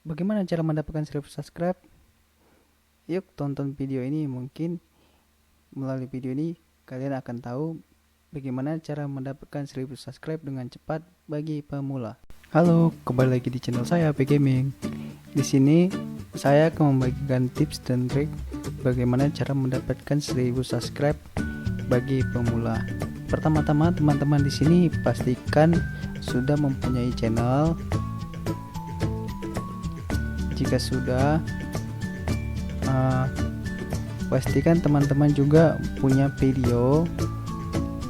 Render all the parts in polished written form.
Bagaimana cara mendapatkan 1000 subscribe? Yuk tonton video ini, mungkin melalui video ini kalian akan tahu bagaimana cara mendapatkan 1000 subscribe dengan cepat bagi pemula. Halo, kembali lagi di channel saya P Gaming. Di sini saya akan membagikan tips dan trik bagaimana cara mendapatkan 1000 subscribe bagi pemula. Pertama-tama teman-teman di sini pastikan sudah mempunyai channel. Jika sudah, pastikan teman-teman juga punya video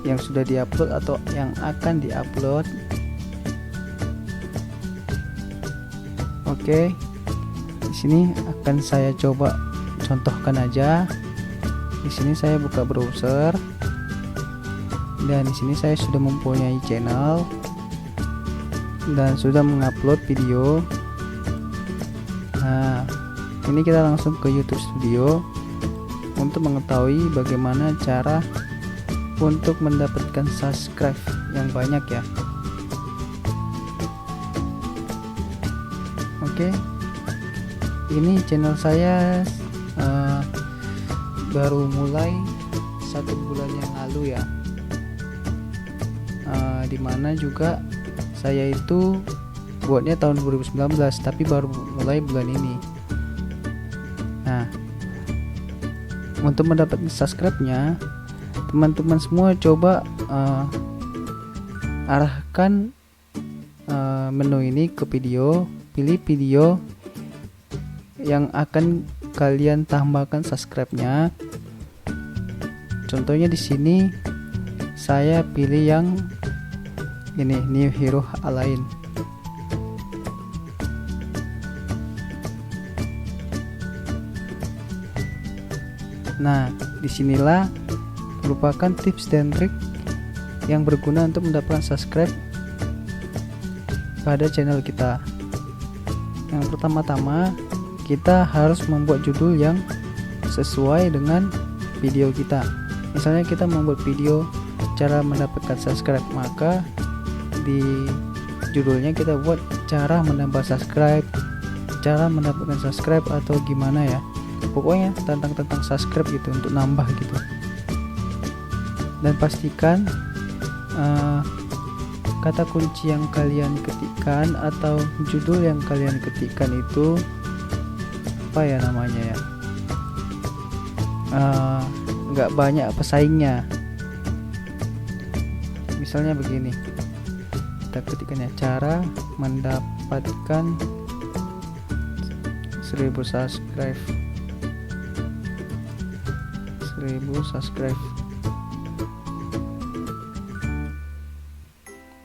yang sudah diupload atau yang akan diupload. Oke, di sini akan saya coba contohkan aja. Di sini saya buka browser dan di sini saya sudah mempunyai channel dan sudah mengupload video. Nah, ini kita langsung ke YouTube Studio untuk mengetahui bagaimana cara untuk mendapatkan subscribe yang banyak ya. Oke, ini channel saya baru mulai 1 bulan yang lalu ya, dimana juga saya itu buatnya tahun 2019 tapi baru mulai bulan ini. Nah, untuk mendapatkan subscribe-nya, teman-teman semua coba arahkan menu ini ke video, pilih video yang akan kalian tambahkan subscribe-nya. Contohnya di sini saya pilih yang ini, New Hero Alliance. Nah, disinilah merupakan tips dan trik yang berguna untuk mendapatkan subscribe pada channel kita. Yang pertama-tama, kita harus membuat judul yang sesuai dengan video kita. Misalnya kita membuat video cara mendapatkan subscribe, maka di judulnya kita buat cara menambah subscribe, cara mendapatkan subscribe, atau gimana ya, pokoknya tentang subscribe gitu, untuk nambah gitu. Dan pastikan kata kunci yang kalian ketikkan atau judul yang kalian ketikkan itu apa ya namanya ya, nggak banyak pesaingnya. Misalnya begini, kita ketikkannya cara mendapatkan 1000 subscribe, 1000 subscribe.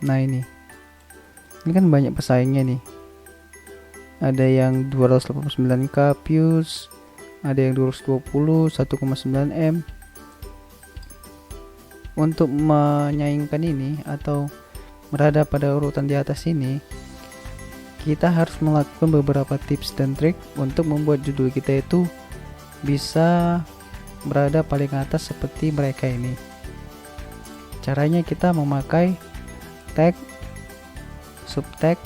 Nah, ini kan banyak pesaingnya nih. Ada yang 289k views, ada yang 220, 1,9 M. Untuk menyaingkan ini atau berada pada urutan di atas ini, kita harus melakukan beberapa tips dan trik untuk membuat judul kita itu bisa berada paling atas seperti mereka ini. Caranya kita memakai tag, subtag,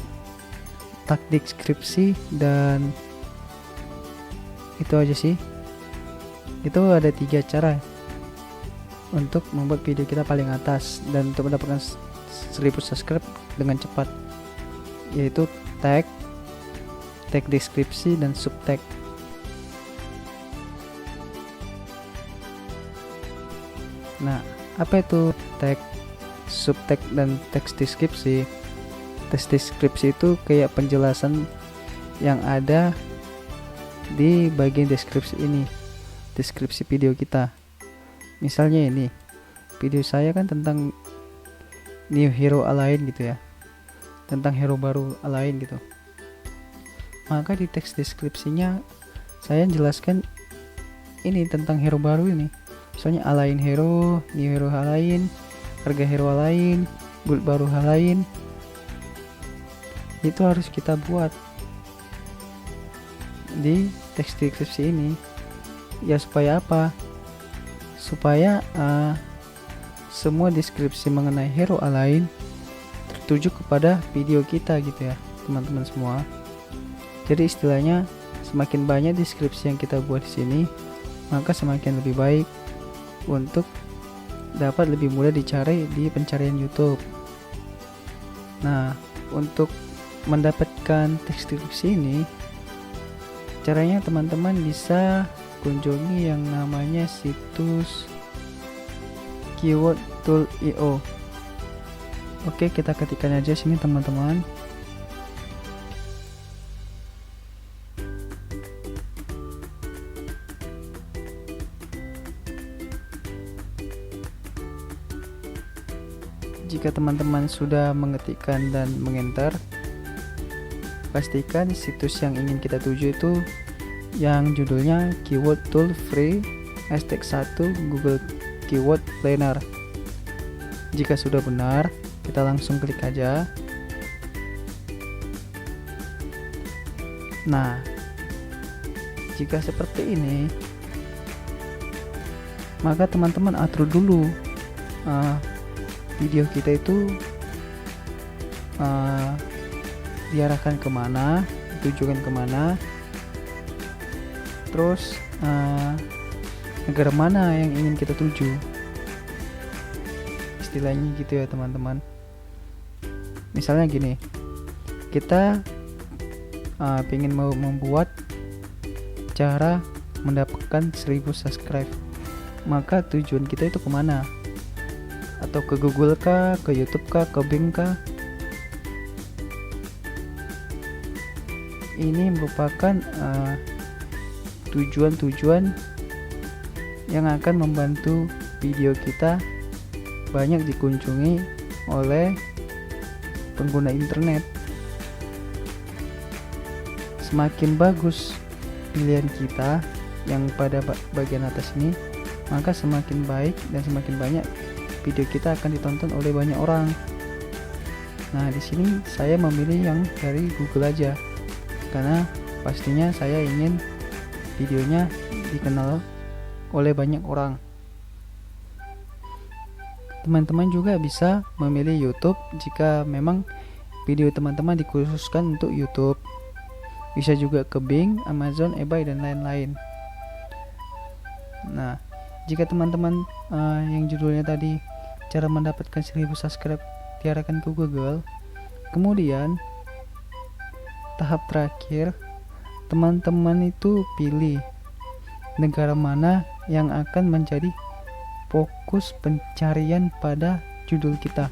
tag deskripsi, dan itu aja sih. Itu ada 3 cara untuk membuat video kita paling atas dan untuk mendapatkan 1000 subscribe dengan cepat, yaitu tag, tag deskripsi, dan subtag. Nah, apa itu tag, subtag, dan teks deskripsi? Teks deskripsi itu kayak penjelasan yang ada di bagian deskripsi ini, deskripsi video kita. Misalnya ini, video saya kan tentang New Hero Alliance gitu ya, tentang hero baru Alliance gitu. Maka di teks deskripsinya saya jelaskan ini tentang hero baru ini. Misalnya Alliance Hero, New Hero Alliance, harga hero Alliance, build baru Alliance. Itu harus kita buat di teks deskripsi ini. Ya supaya apa? Supaya semua deskripsi mengenai hero Alliance tertuju kepada video kita gitu ya teman-teman semua. Jadi istilahnya semakin banyak deskripsi yang kita buat di sini, maka semakin lebih baik untuk dapat lebih mudah dicari di pencarian YouTube. Nah, untuk mendapatkan teks deskripsi ini, caranya teman-teman bisa kunjungi yang namanya situs keywordtool.io. Oke, kita ketikkan aja sini teman-teman. Jika teman-teman sudah mengetikkan dan mengenter, pastikan situs yang ingin kita tuju itu yang judulnya Keyword Tool Free #1 Google Keyword Planner. Jika sudah benar, kita langsung klik aja. Nah, jika seperti ini, maka teman-teman atur dulu video kita itu diarahkan kemana, ditujukan kemana, terus negara mana yang ingin kita tuju, istilahnya gitu ya teman-teman. Misalnya gini, kita pengen mau membuat cara mendapatkan 1000 subscribe, maka tujuan kita itu kemana? Atau ke Google kah, ke YouTube kah, ke Bing kah? Ini merupakan tujuan-tujuan yang akan membantu video kita banyak dikunjungi oleh pengguna internet. Semakin bagus pilihan kita yang pada bagian atas ini, maka semakin baik dan semakin banyak video kita akan ditonton oleh banyak orang. Nah, di sini saya memilih yang dari Google aja, karena pastinya saya ingin videonya dikenal oleh banyak orang. Teman-teman juga bisa memilih YouTube jika memang video teman-teman dikhususkan untuk YouTube. Bisa juga ke Bing, Amazon, eBay, dan lain-lain. Nah, jika teman-teman yang judulnya tadi cara mendapatkan 1000 subscribe diarahkan ke Google, kemudian tahap terakhir teman-teman itu pilih negara mana yang akan menjadi fokus pencarian pada judul kita.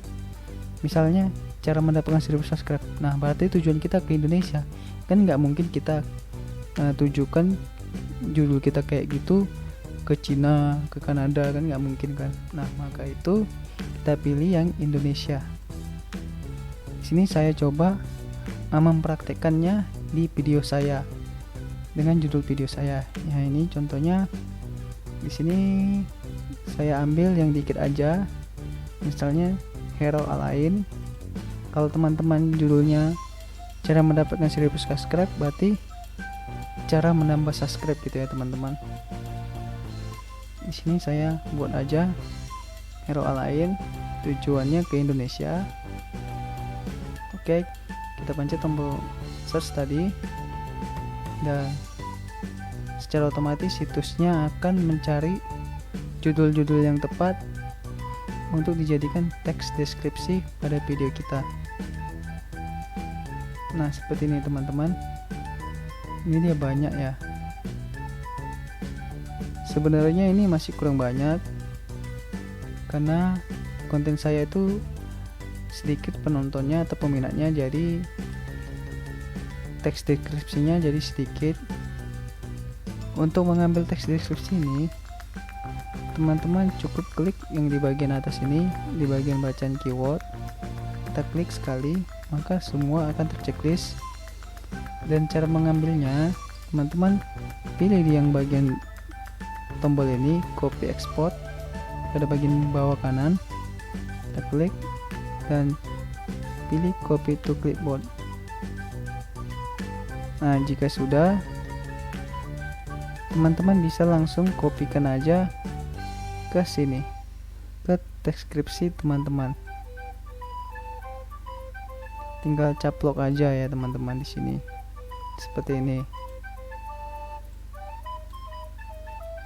Misalnya cara mendapatkan 1000 subscribe, nah berarti tujuan kita ke Indonesia, kan nggak mungkin kita tujukan judul kita kayak gitu ke Cina, ke Kanada, kan nggak mungkin kan. Nah, maka itu kita pilih yang Indonesia. Di sini saya coba mempraktekannya di video saya dengan judul video saya. Ya, ini contohnya. Di sini saya ambil yang dikit aja. Misalnya Hero Alain. Kalau teman-teman judulnya cara mendapatkan 1000 subscribe, berarti cara menambah subscribe gitu ya teman-teman. Di sini saya buat aja Hero Alain, tujuannya ke Indonesia. Oke, kita pencet tombol search tadi, dan secara otomatis situsnya akan mencari judul-judul yang tepat untuk dijadikan teks deskripsi pada video kita. Nah, seperti ini teman-teman. Ini dia banyak ya. Sebenarnya ini masih kurang banyak karena konten saya itu sedikit penontonnya atau peminatnya, jadi teks deskripsinya jadi sedikit. Untuk mengambil teks deskripsi ini, teman-teman cukup klik yang di bagian atas ini, di bagian bacaan keyword. Kita klik sekali, maka semua akan terchecklist. Dan cara mengambilnya, teman-teman pilih di yang bagian tombol ini, copy export, pada bagian bawah kanan kita klik dan pilih copy to clipboard. Nah, jika sudah, teman-teman bisa langsung kopikan aja ke sini, ke deskripsi teman-teman. Tinggal caplok aja ya teman-teman di sini. seperti ini.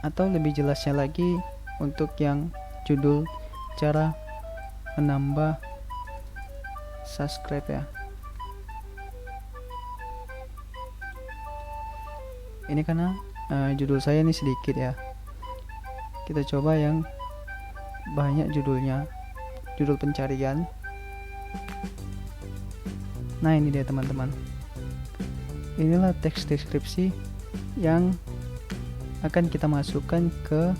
Atau lebih jelasnya lagi untuk yang judul cara menambah subscribe ya. Ini karena judul saya ini sedikit ya. Kita coba yang banyak judulnya, judul pencarian. Nah, ini dia teman-teman. Inilah teks deskripsi yang akan kita masukkan ke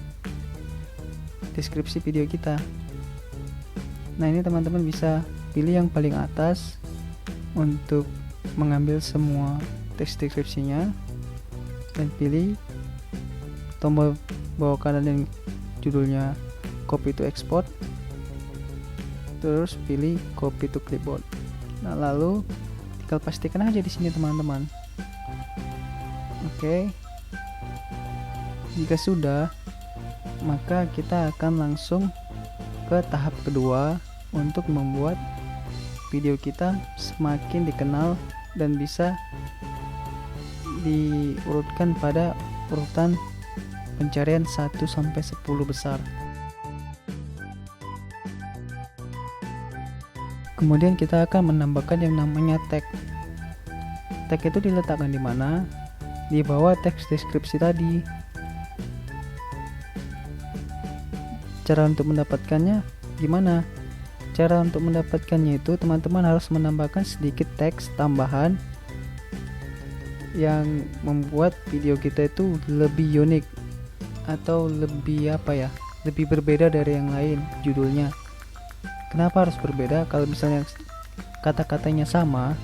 deskripsi video kita. Nah, ini teman-teman bisa pilih yang paling atas untuk mengambil semua teks deskripsinya, dan pilih tombol bawah kanan yang judulnya copy to export, terus pilih copy to clipboard. Nah, lalu tinggal pastikan aja di sini teman-teman. Oke. Jika sudah, maka kita akan langsung ke tahap kedua untuk membuat video kita semakin dikenal dan bisa diurutkan pada urutan pencarian 1 sampai 10 besar. Kemudian kita akan menambahkan yang namanya tag. Tag itu diletakkan di mana? Di bawah teks deskripsi tadi. Cara untuk mendapatkannya gimana? Cara untuk mendapatkannya itu teman-teman harus menambahkan sedikit teks tambahan yang membuat video kita itu lebih unik atau lebih lebih berbeda dari yang lain judulnya. Kenapa harus berbeda? Kalau misalnya kata-katanya sama,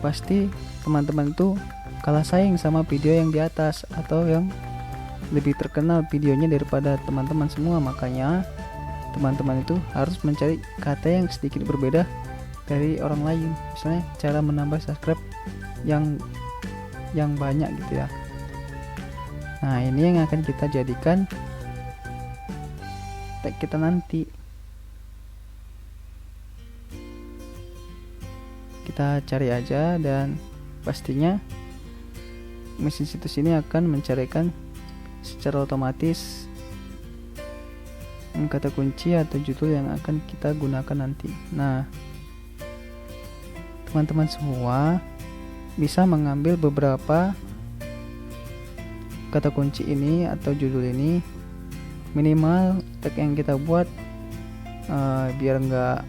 pasti teman-teman itu kalah saing sama video yang di atas atau yang lebih terkenal videonya daripada teman-teman semua. Makanya teman-teman itu harus mencari kata yang sedikit berbeda dari orang lain. Misalnya cara menambah subscribe yang banyak gitu ya. Nah, ini yang akan kita jadikan tag kita nanti. Kita cari aja, dan pastinya mesin situs ini akan mencarikan secara otomatis kata kunci atau judul yang akan kita gunakan nanti. Nah, teman-teman semua bisa mengambil beberapa kata kunci ini atau judul ini. Minimal tag yang kita buat biar nggak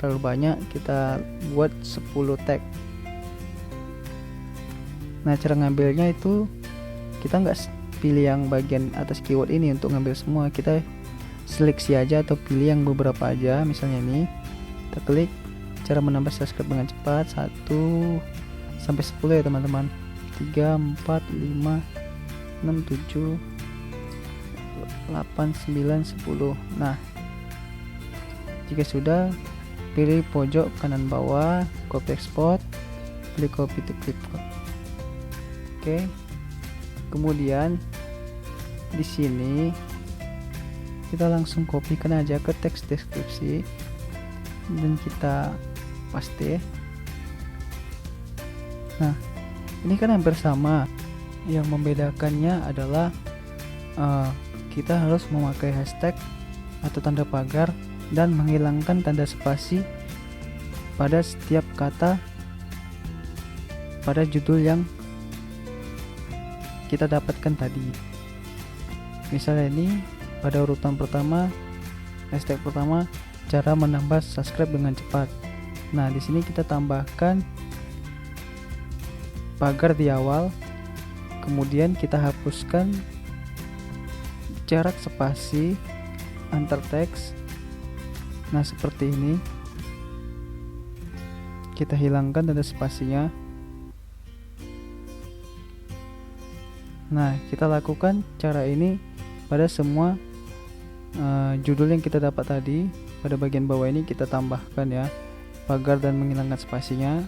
terlalu banyak, kita buat 10 tag. Nah, cara ngambilnya itu kita nggak pilih yang bagian atas keyword ini untuk ngambil semua, kita seleksi aja atau pilih yang beberapa aja. Misalnya ini kita klik cara menambah subscribe dengan cepat 1 sampai 10 ya teman-teman. 3, 4, 5, 6, 7, 8, 9, 10. Nah, jika sudah, pilih pojok kanan bawah copy export, pilih copy to clipboard. Oke. Kemudian di sini kita langsung kopikan aja ke teks deskripsi dan kita paste. Nah, ini kan hampir sama. Yang membedakannya adalah kita harus memakai hashtag atau tanda pagar dan menghilangkan tanda spasi pada setiap kata pada judul yang kita dapatkan tadi. Misalnya ini pada urutan pertama, hashtag pertama, cara menambah subscribe dengan cepat. Nah, di sini kita tambahkan pagar di awal, kemudian kita hapuskan jarak spasi antar teks. Nah, seperti ini. Kita hilangkan tanda spasinya. Nah, kita lakukan cara ini pada semua judul yang kita dapat tadi. Pada bagian bawah ini kita tambahkan ya pagar dan menghilangkan spasinya.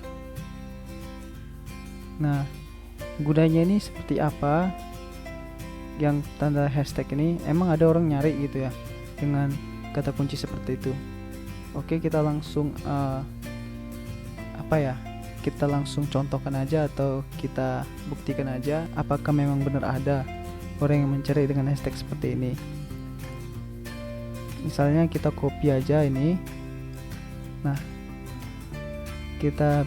Nah, gunanya ini seperti apa? Yang tanda hashtag ini emang ada orang nyari gitu ya dengan kata kunci seperti itu. Oke, kita langsung kita langsung contohkan aja atau kita buktikan aja apakah memang benar ada orang yang mencari dengan hashtag seperti ini. Misalnya kita copy aja ini. Nah, kita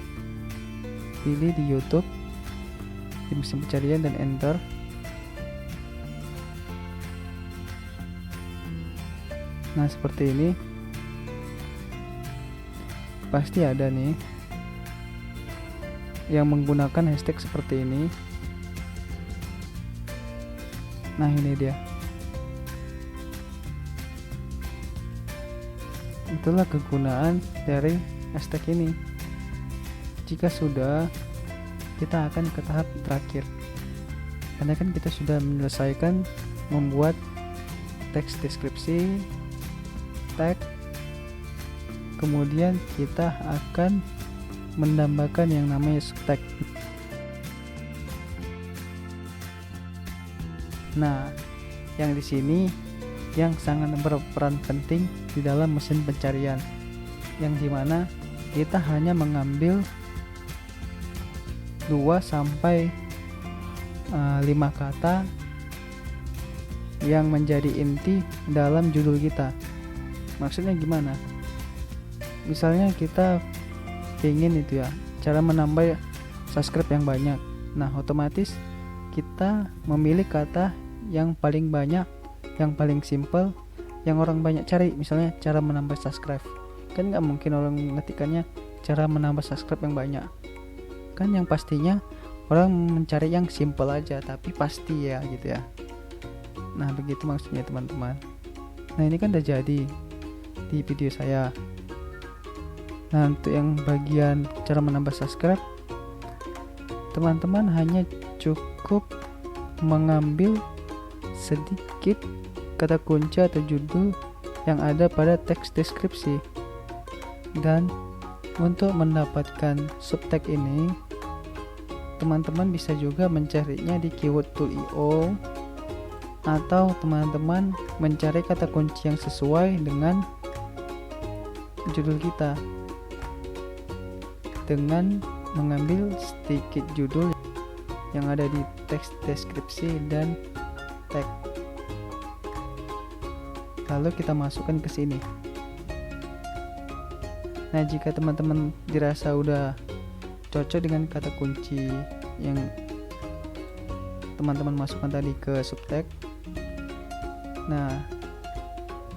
pilih di YouTube di mesin pencarian dan enter. Nah, seperti ini. Pasti ada nih yang menggunakan hashtag seperti ini. Nah, ini dia. Itulah kegunaan dari hashtag ini. Jika sudah, kita akan ke tahap terakhir. Karena kan kita sudah menyelesaikan membuat teks deskripsi, tag, kemudian kita akan menambahkan yang namanya subtag. Nah, yang di sini yang sangat berperan penting di dalam mesin pencarian, yang dimana kita hanya mengambil 2 sampai 5 kata yang menjadi inti dalam judul kita. Maksudnya gimana? Misalnya kita ingin itu ya, cara menambah subscribe yang banyak. Nah, otomatis kita memilih kata yang paling banyak, yang paling simple, yang orang banyak cari. Misalnya cara menambah subscribe. Kan nggak mungkin orang mengetikkannya cara menambah subscribe yang banyak. Kan yang pastinya orang mencari yang simple aja, tapi pasti ya gitu ya. Nah, begitu maksudnya teman-teman. Nah, ini kan udah jadi di video saya. Nah, untuk yang bagian cara menambah subscribe, teman-teman hanya cukup mengambil sedikit kata kunci atau judul yang ada pada teks deskripsi. Dan untuk mendapatkan subtag ini, teman-teman bisa juga mencarinya di keyword.io, atau teman-teman mencari kata kunci yang sesuai dengan judul kita dengan mengambil sedikit judul yang ada di teks deskripsi dan tag. Lalu kita masukkan ke sini. Nah, jika teman-teman dirasa udah cocok dengan kata kunci yang teman-teman masukkan tadi ke subtag, nah,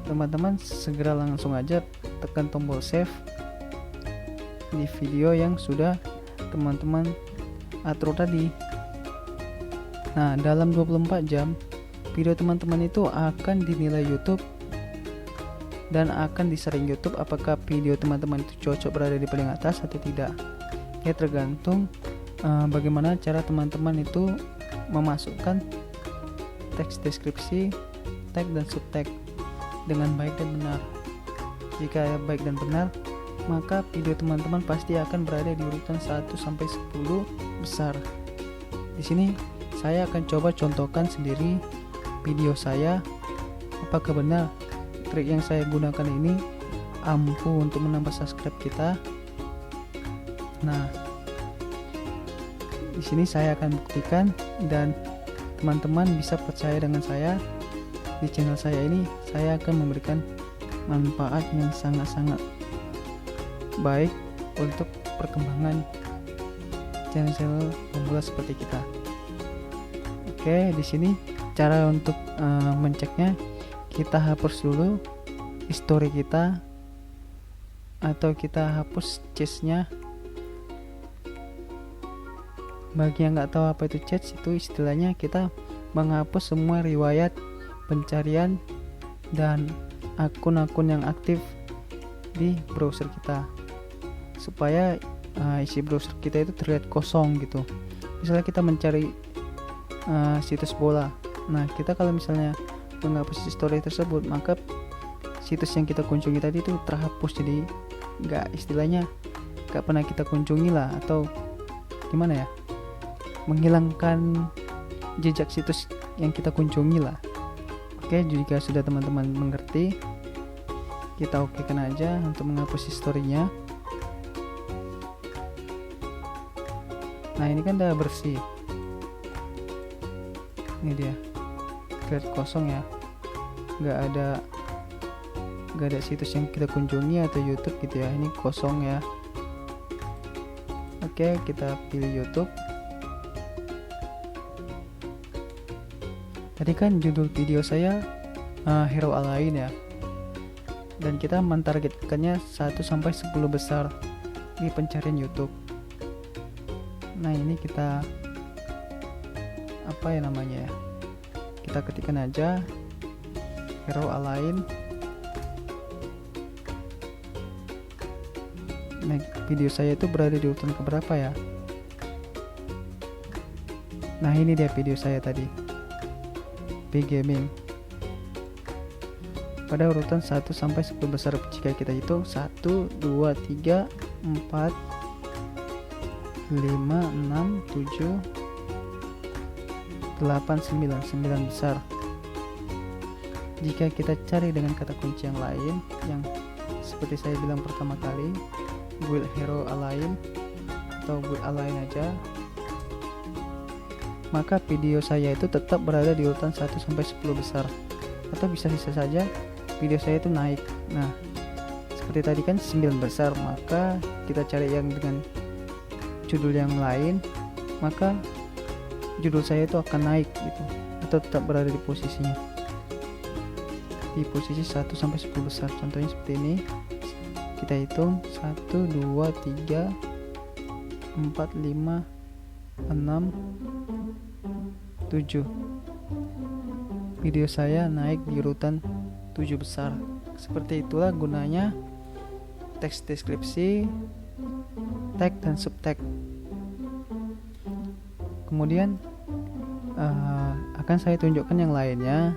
teman-teman segera langsung aja tekan tombol save di video yang sudah teman-teman atur tadi. Nah, dalam 24 jam video teman-teman itu akan dinilai YouTube dan akan disaring YouTube apakah video teman-teman itu cocok berada di paling atas atau tidak. Ya, tergantung bagaimana cara teman-teman itu memasukkan teks deskripsi, tag dan subtag dengan baik dan benar. Jika baik dan benar, maka video teman-teman pasti akan berada di urutan 1 sampai 10 besar. Di sini saya akan coba contohkan sendiri video saya apakah benar trik yang saya gunakan ini ampuh untuk menambah subscribe kita. Nah, di sini saya akan buktikan dan teman-teman bisa percaya dengan saya. Di channel saya ini saya akan memberikan manfaat yang sangat-sangat baik untuk perkembangan channel-channel pemula seperti kita. Oke, di sini cara untuk menceknya, kita hapus dulu history kita atau kita hapus chase-nya. Bagi yang nggak tahu apa itu chase, itu istilahnya kita menghapus semua riwayat pencarian dan akun-akun yang aktif di browser kita, supaya isi browser kita itu terlihat kosong gitu. Misalnya kita mencari situs bola, nah kita kalau misalnya menghapus history tersebut, maka situs yang kita kunjungi tadi itu terhapus, jadi nggak, istilahnya nggak pernah kita kunjungi lah, atau gimana ya, menghilangkan jejak situs yang kita kunjungi lah. Oke, jika sudah teman-teman mengerti, kita okekan aja untuk menghapus historinya. Nah ini kan udah bersih, ini dia, lihat kosong ya, nggak ada situs yang kita kunjungi atau YouTube gitu ya, ini kosong ya. Oke, kita pilih YouTube. Tadi kan judul video saya Hero Alain ya, dan kita mentargetkannya 1 sampai 10 besar di pencarian YouTube. Nah ini kita apa ya namanya ya, kita ketikkan aja Hero Alain. Nah video saya itu berada di urutan keberapa ya. Nah ini dia video saya tadi, P Gaming, pada urutan 1 sampai 10 besar. Jika kita hitung 1, 2, 3, 4, 5, 6, 7, 8, 9 besar. Jika kita cari dengan kata kunci yang lain, yang seperti saya bilang pertama kali, build hero Alain atau build Alain aja, maka video saya itu tetap berada di urutan 1 sampai 10 besar, atau bisa saja video saya itu naik. Nah seperti tadi kan 9 besar, maka kita cari yang dengan judul yang lain, maka judul saya itu akan naik gitu, atau tetap berada di posisinya, di posisi 1 sampai 10 besar. Contohnya seperti ini, kita hitung 1, 2, 3, 4, 5, 6, 7. Video saya naik di urutan 7 besar. Seperti itulah gunanya teks deskripsi, tag dan subtag. Kemudian akan saya tunjukkan yang lainnya,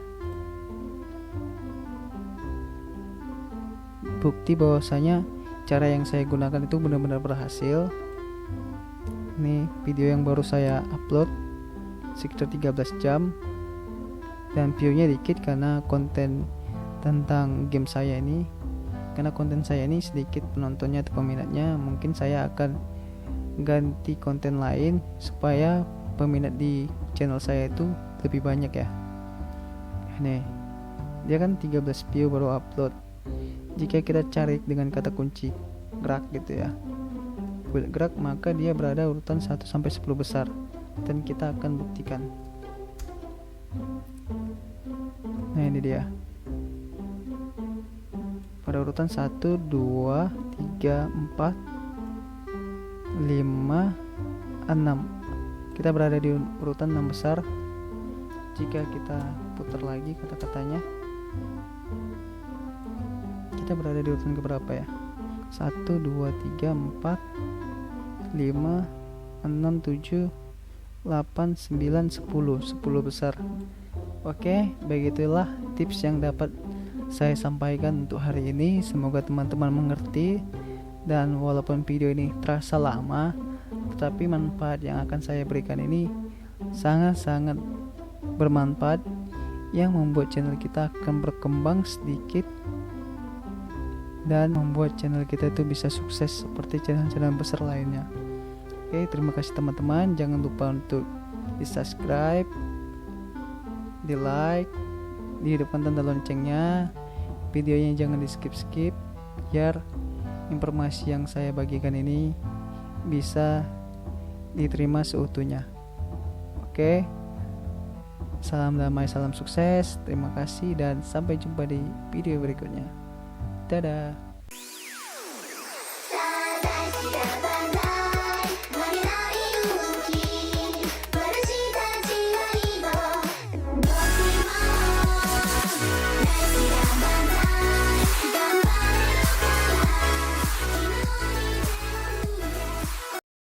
bukti bahwasanya cara yang saya gunakan itu benar-benar berhasil. Ini video yang baru saya upload sekitar 13 jam, dan view-nya dikit karena konten tentang game saya ini, karena konten saya ini sedikit penontonnya atau peminatnya. Mungkin saya akan ganti konten lain supaya peminat di channel saya itu lebih banyak ya. Nih dia kan 13 view baru upload. Jika kita cari dengan kata kunci gerak gitu ya, build gerak, maka dia berada urutan 1 sampai 10 besar, dan kita akan buktikan. Nah ini dia, pada urutan 1, 2, 3, 4, 5, 6, kita berada di urutan 6 besar. Jika kita putar lagi kata-katanya, kita berada di urutan keberapa ya, 1, 2, 3, 4, 5, 6, 7, 8, 9, 10 besar. Oke, begitulah tips yang dapat saya sampaikan untuk hari ini. Semoga teman-teman mengerti, dan walaupun video ini terasa lama, tetapi manfaat yang akan saya berikan ini sangat-sangat bermanfaat, yang membuat channel kita akan berkembang sedikit dan membuat channel kita itu bisa sukses seperti channel-channel besar lainnya. Oke, terima kasih teman-teman. Jangan lupa untuk di subscribe, di like, di hidupkan tanda loncengnya, videonya jangan di skip-skip, biar informasi yang saya bagikan ini bisa diterima seutuhnya. Oke, salam damai, salam sukses, terima kasih, dan sampai jumpa di video berikutnya. Dadah.